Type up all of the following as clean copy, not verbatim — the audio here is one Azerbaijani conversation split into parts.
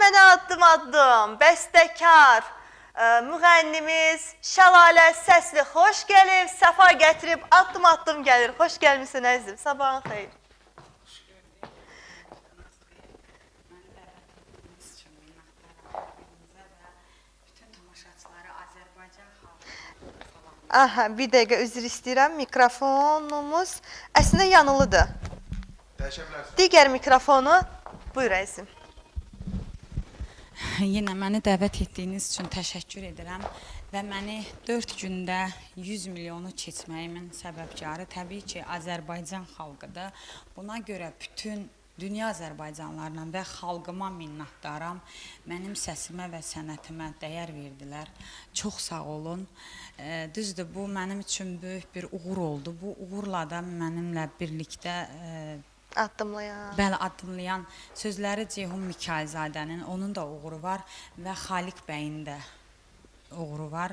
mənə addım addım, bəstəkar, müğənnimiz Şəlalə Səsli xoş gəlib, səfa gətirib, addım addım gəlir. Xoş gəlmişsin əzizim, sabahın xeyir. Xoş gördük. Məni dəvət etdiyiniz üçün minnətdaram hepinizə və bütün tamaşaçıları Azərbaycan xalqına salam. Aha, bir dəqiqə üzr istəyirəm, mikrofonumuz əslində yanılıdır. Dəyişə bilərsən. Digər mikrofonu, buyur əzizim. Yenə məni dəvət etdiyiniz üçün təşəkkür edirəm və məni 4 gündə 100 milyonu keçməyimin səbəbkarı təbii ki, Azərbaycan xalqıdır. Buna görə bütün dünya Azərbaycanlarına və xalqıma minnətdaram. Mənim səsimə və sənətimə dəyər verdilər. Çox sağ olun. Düzdür, bu mənim üçün böyük bir uğur oldu. Bu uğurla da mənimlə birlikdə Addımlayan. Bəli, addımlayan sözləri Ceyhun Mikailzadənin, onun da uğuru var və Xaliq bəyin də uğuru var.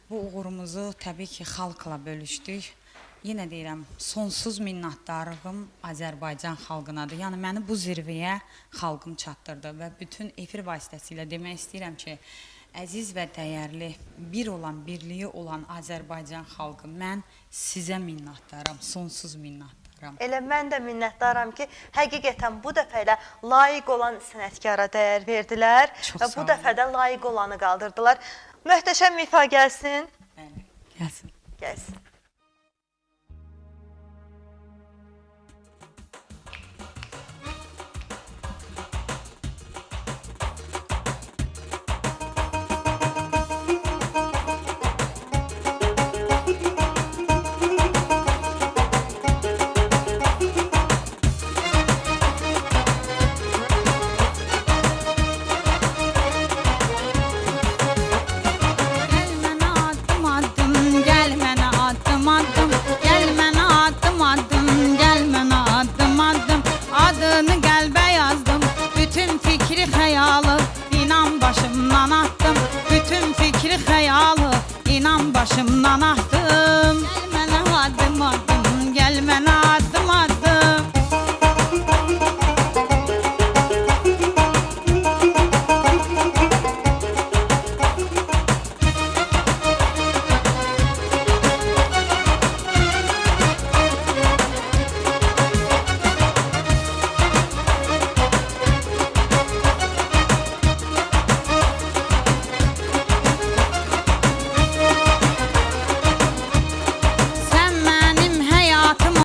Bu uğurumuzu təbii ki, xalqla bölüşdük. Yenə deyirəm, sonsuz minnətdarlığım Azərbaycan xalqınadır. Yəni, məni bu zirvəyə xalqım çatdırdı və bütün efir vasitəsilə demək istəyirəm ki, əziz və dəyərli, bir olan, birliyi olan Azərbaycan xalqı, mən sizə minnətdaram, sonsuz minnətdaram. Elə mən də minnətdaram ki, həqiqətən bu dəfə elə layiq olan sənətkara dəyər verdilər və bu dəfə də layiq olanı qaldırdılar. Möhtəşəm ifa gəlsin. Bəli, gəlsin. Gəlsin. Başımdan attım, bütün fikri xəyalı inan başımdan attım.